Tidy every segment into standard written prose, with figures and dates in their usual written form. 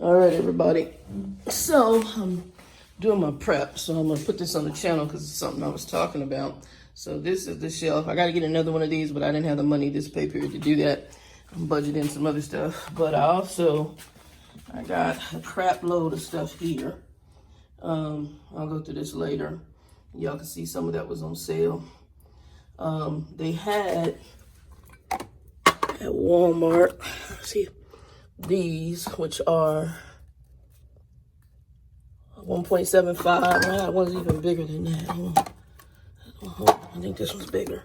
All right, everybody. So I'm doing my prep. So I'm going to put this on the channel because it's something I was talking about. So this is the shelf. I got to get another one of these, but I didn't have the money this pay period to do that. I'm budgeting some other stuff. But I got a crap load of stuff here. I'll go through this later. Y'all can see some of that was on sale. They had at Walmart, see, these, which are 1.75. That one's even bigger than that. I think this one's bigger.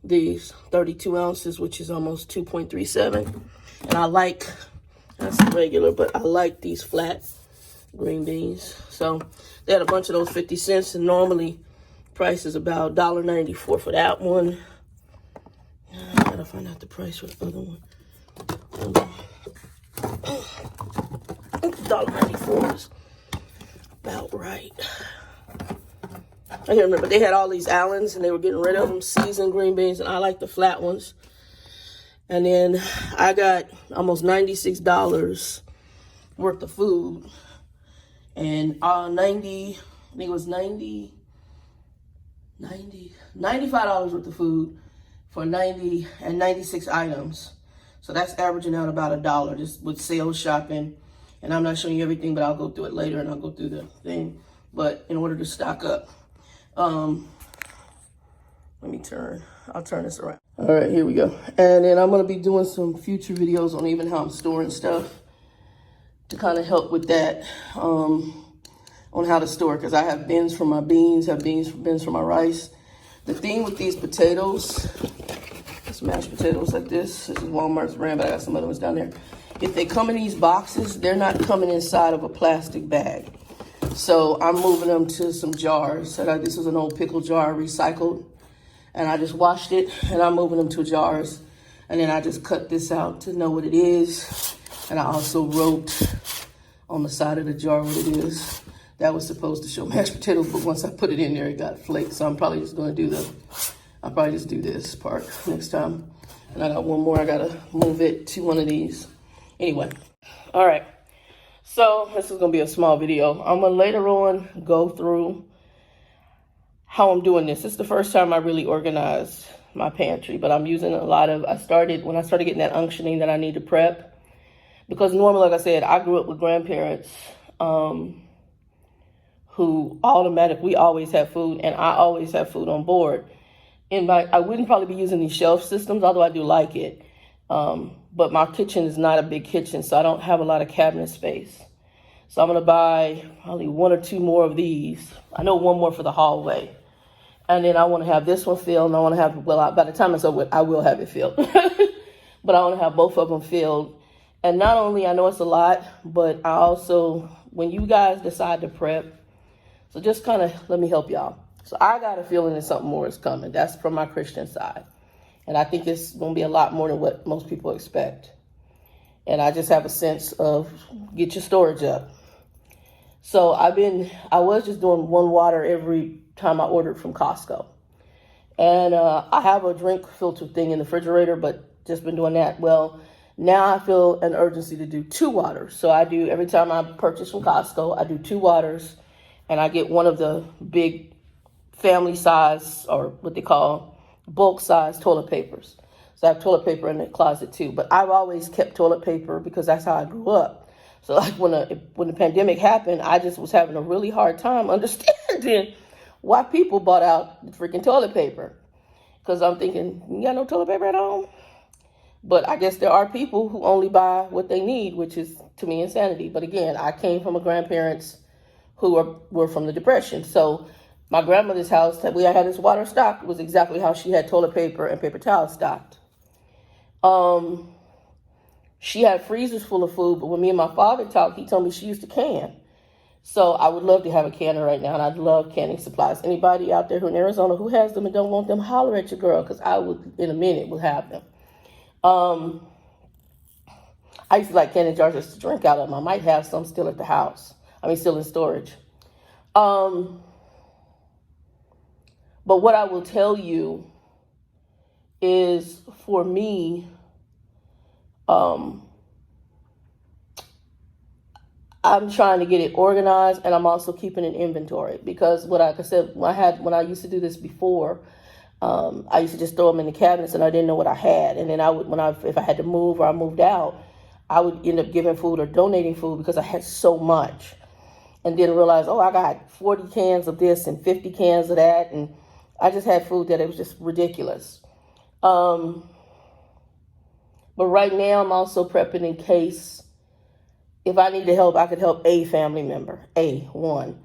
These 32 ounces, which is almost 2.37. And I like, that's regular, but I like these flat green beans. So they had a bunch of those 50 cents, and normally price is about $1.94 for that one. I gotta find out the price for the other one. $1.94 is about right. I can't remember. They had all these Allens, and they were getting rid of them, seasoned green beans, and I like the flat ones. And then I got almost $96 worth of food, and $95 worth of food for 96 items. So that's averaging out about $1 just with sales shopping. And I'm not showing you everything, but I'll go through it later, and I'll go through the thing. But in order to stock up, I'll turn this around. All right, here we go. And then I'm gonna be doing some future videos on even how I'm storing stuff to kind of help with that, on how to store, because I have bins for my beans, bins for my rice. The thing with these potatoes, it's mashed potatoes like this. This is Walmart's brand, but I got some other ones down there. If they come in these boxes, they're not coming inside of a plastic bag. So I'm moving them to some jars. So this was an old pickle jar, recycled. And I just washed it, and I'm moving them to jars. And then I just cut this out to know what it is. And I also wrote on the side of the jar what it is. That was supposed to show mashed potatoes, but once I put it in there, it got flaked. So I'm probably just gonna I'll probably just do this part next time. And I got one more, I gotta move it to one of these. Anyway, all right. So this is gonna be a small video. I'm gonna later on go through how I'm doing this. It's the first time I really organized my pantry, but I'm using a lot of, when I started getting that unctioning that I need to prep, because normally, like I said, I grew up with grandparents, who we always have food, and I always have food on board. I wouldn't probably be using these shelf systems, although I do like it. But my kitchen is not a big kitchen, so I don't have a lot of cabinet space. So I'm gonna buy probably one or two more of these. I know one more for the hallway. And then I wanna have this one filled, and I wanna have, by the time it's over, I will have it filled. But I wanna have both of them filled. And not only, I know it's a lot, but I also, when you guys decide to prep, so just kind of let me help y'all. So I got a feeling that something more is coming. That's from my Christian side. And I think it's going to be a lot more than what most people expect. And I just have a sense of get your storage up. So I was just doing one water every time I ordered from Costco. And I have a drink filter thing in the refrigerator, but just been doing that. Well, now I feel an urgency to do 2 waters. So I do, every time I purchase from Costco, I do 2 waters. And I get one of the big family size, or what they call bulk size toilet papers. So I have toilet paper in the closet too. But I've always kept toilet paper because that's how I grew up. So like when the pandemic happened, I just was having a really hard time understanding why people bought out the freaking toilet paper. Because I'm thinking, you got no toilet paper at home? But I guess there are people who only buy what they need, which is, to me, insanity. But again, I came from a grandparents who were from the Depression. So my grandmother's house, that we had this water stocked, was exactly how she had toilet paper and paper towels stocked. She had freezers full of food, but when me and my father talked, he told me she used to can. So I would love to have a canner right now, and I'd love canning supplies. Anybody out there who in Arizona who has them and don't want them, holler at your girl, because I would, in a minute, will have them. I used to like canning jars just to drink out of them. I might have some still at the house. Still in storage. But what I will tell you is, for me, I'm trying to get it organized, and I'm also keeping an inventory because like I said, when I used to do this before, I used to just throw them in the cabinets and I didn't know what I had. And then if I had to move or I moved out, I would end up giving food or donating food because I had so much, and then realize, oh, I got 40 cans of this and 50 cans of that, and I just had food that it was just ridiculous. But right now I'm also prepping in case if I need to help, I could help a family member, one.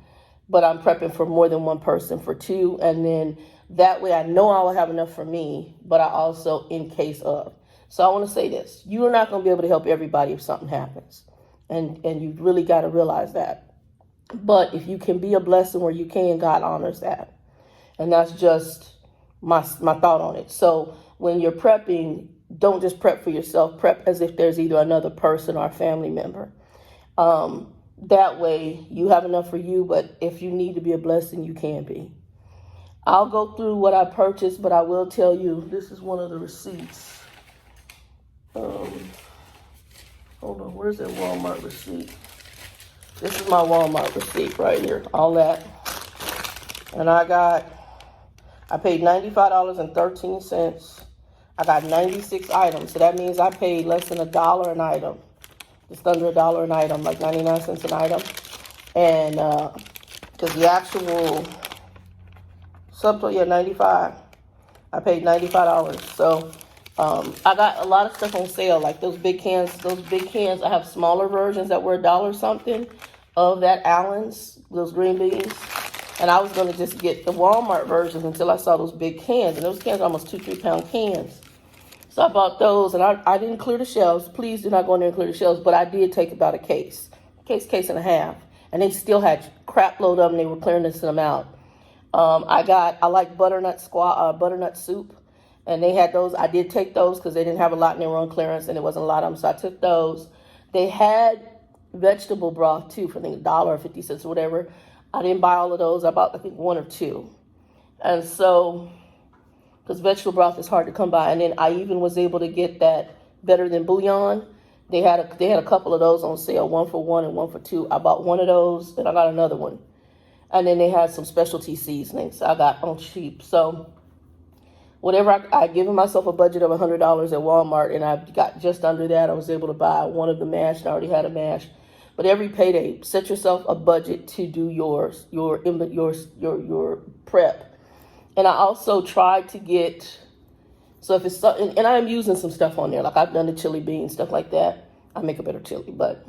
But I'm prepping for more than one person, for two, and then that way I know I will have enough for me, but I also in case of. So I want to say this. You are not going to be able to help everybody if something happens. And you really got to realize that. But if you can be a blessing where you can, God honors that. And that's just my thought on it. So when you're prepping, don't just prep for yourself. Prep as if there's either another person or a family member. That way you have enough for you, but if you need to be a blessing, you can be. I'll go through what I purchased, but I will tell you, this is one of the receipts. Hold on, where's that Walmart receipt? This is my Walmart receipt right here, all that. And I paid $95.13. I got 96 items, so that means I paid less than $1 an item. Just under $1 an item, like 99 cents an item. And, because the actual subtotal, 95. I paid $95. So, I got a lot of stuff on sale, like those big cans. I have smaller versions that were $1 something of that Allen's, those green beans. And I was going to just get the Walmart versions until I saw those big cans. And those cans are almost 2-3 pound cans. So I bought those, and I didn't clear the shelves. Please do not go in there and clear the shelves. But I did take about a case and a half. And they still had crap load of them. They were clearing them out. I like butternut soup. And they had those. I did take those because they didn't have a lot and they were on clearance and it wasn't a lot of them. So I took those. They had vegetable broth too for I think $1 or 50 cents or whatever. I didn't buy all of those. I bought I think 1 or 2. And so, because vegetable broth is hard to come by. And then I even was able to get that Better Than Bouillon. They had a couple of those on sale, 1 for 1 and 1 for 2. I bought one of those and I got another one. And then they had some specialty seasonings I got on cheap. So whatever I given myself a budget of $100 at Walmart, and I got just under that. I was able to buy one of the mash, and I already had a mash. But every payday, set yourself a budget to do your prep. And I also tried to get, so if it's, and I am using some stuff on there, like I've done the chili beans, stuff like that. I make a better chili, but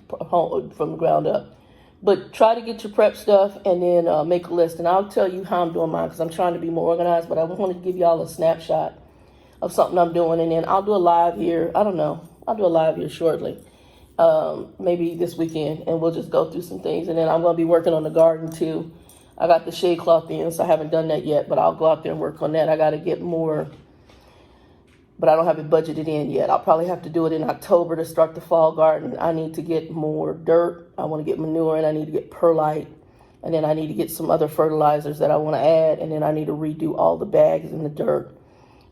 from the ground up. But try to get your prep stuff and then make a list. And I'll tell you how I'm doing mine because I'm trying to be more organized. But I wanted to give y'all a snapshot of something I'm doing. And then I'll do a live here. I don't know. I'll do a live here shortly. Maybe this weekend. And we'll just go through some things. And then I'm going to be working on the garden too. I got the shade cloth in, so I haven't done that yet. But I'll go out there and work on that. I got to get more. But I don't have it budgeted in yet. I'll probably have to do it in October to start the fall garden. I need to get more dirt. I want to get manure, and I need to get perlite. And then I need to get some other fertilizers that I want to add. And then I need to redo all the bags in the dirt.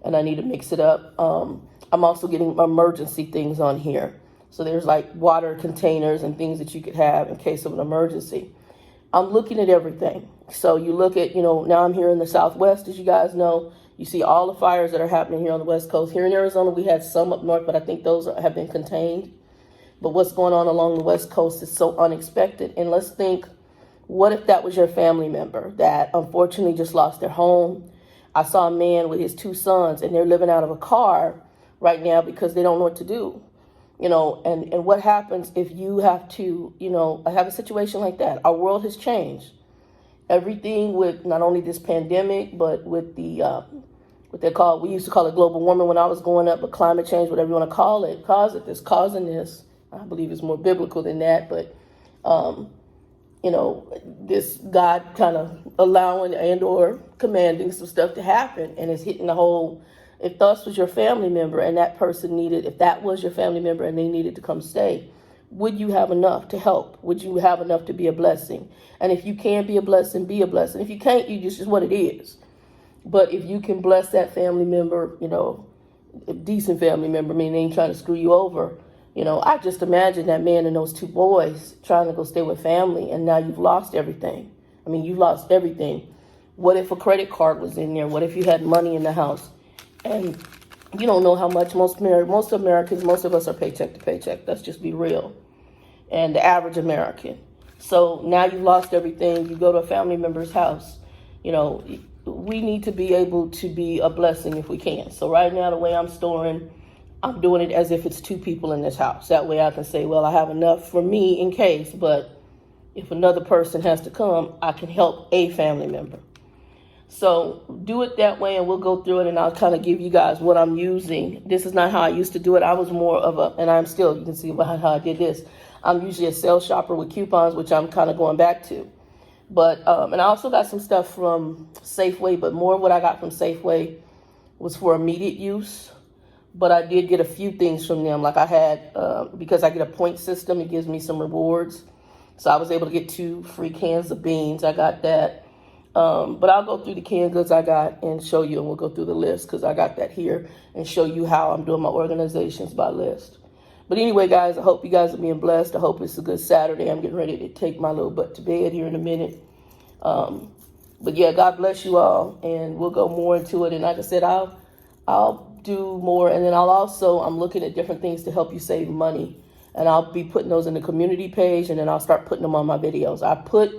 And I need to mix it up. I'm also getting emergency things on here. So there's like water containers and things that you could have in case of an emergency. I'm looking at everything. So you look at, now I'm here in the Southwest, as you guys know. You see all the fires that are happening here on the West Coast. Here in Arizona, we had some up north, but I think those have been contained. But what's going on along the West Coast is so unexpected. And let's think, what if that was your family member that unfortunately just lost their home? I saw a man with his 2 sons, and they're living out of a car right now because they don't know what to do. And what happens if you have to, have a situation like that? Our world has changed. Everything with not only this pandemic, but with the, we used to call it global warming when I was growing up, but climate change, whatever you want to call it, causing this. I believe it's more biblical than that, but, this God kind of allowing and or commanding some stuff to happen, and it's hitting the whole, if that was your family member and that person if that was your family member and they needed to come stay, would you have enough to help? Would you have enough to be a blessing? And if you can be a blessing, be a blessing. If you can't, you just what it is. But if you can bless that family member, a decent family member, meaning they ain't trying to screw you over, I just imagine that man and those two boys trying to go stay with family, and now you've lost everything. I mean, you've lost everything. What if a credit card was in there? What if you had money in the house? And you don't know how much most Americans, most of us are paycheck to paycheck. Let's just be real. And the average American. So now you've lost everything. You go to a family member's house. We need to be able to be a blessing if we can. So right now, the way I'm storing, I'm doing it as if it's two people in this house. That way I can say, well, I have enough for me in case, but if another person has to come, I can help a family member. So do it that way, and we'll go through it, and I'll kind of give you guys what I'm using. This is not how I used to do it. I was more of a, and I'm still, you can see how I did this. I'm usually a sales shopper with coupons, which I'm kind of going back to. But, and I also got some stuff from Safeway, but more of what I got from Safeway was for immediate use. But I did get a few things from them. Like I had, because I get a point system, it gives me some rewards. So I was able to get 2 free cans of beans. I got that. But I'll go through the canned goods I got and show you, and we'll go through the list because I got that here and show you how I'm doing my organizations by list. But anyway, guys, I hope you guys are being blessed. I hope it's a good Saturday. I'm getting ready to take my little butt to bed here in a minute. But yeah, God bless you all, and we'll go more into it. And like I said, I'll do more, and then I'm looking at different things to help you save money, and I'll be putting those in the community page, and then I'll start putting them on my videos. I put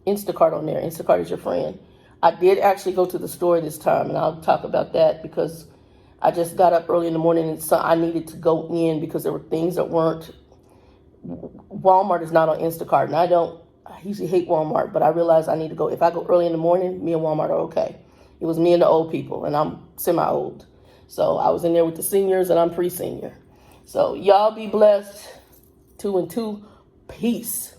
Instacart on there. Instacart is your friend. I did actually go to the store this time, and I'll talk about that because I just got up early in the morning, and so I needed to go in because there were things that weren't. Walmart is not on Instacart, and I usually hate Walmart, but I realized I need to go. If I go early in the morning, me and Walmart are okay. It was me and the old people, and I'm semi-old. So I was in there with the seniors, and I'm pre-senior. So y'all be blessed. 2 and 2. Peace.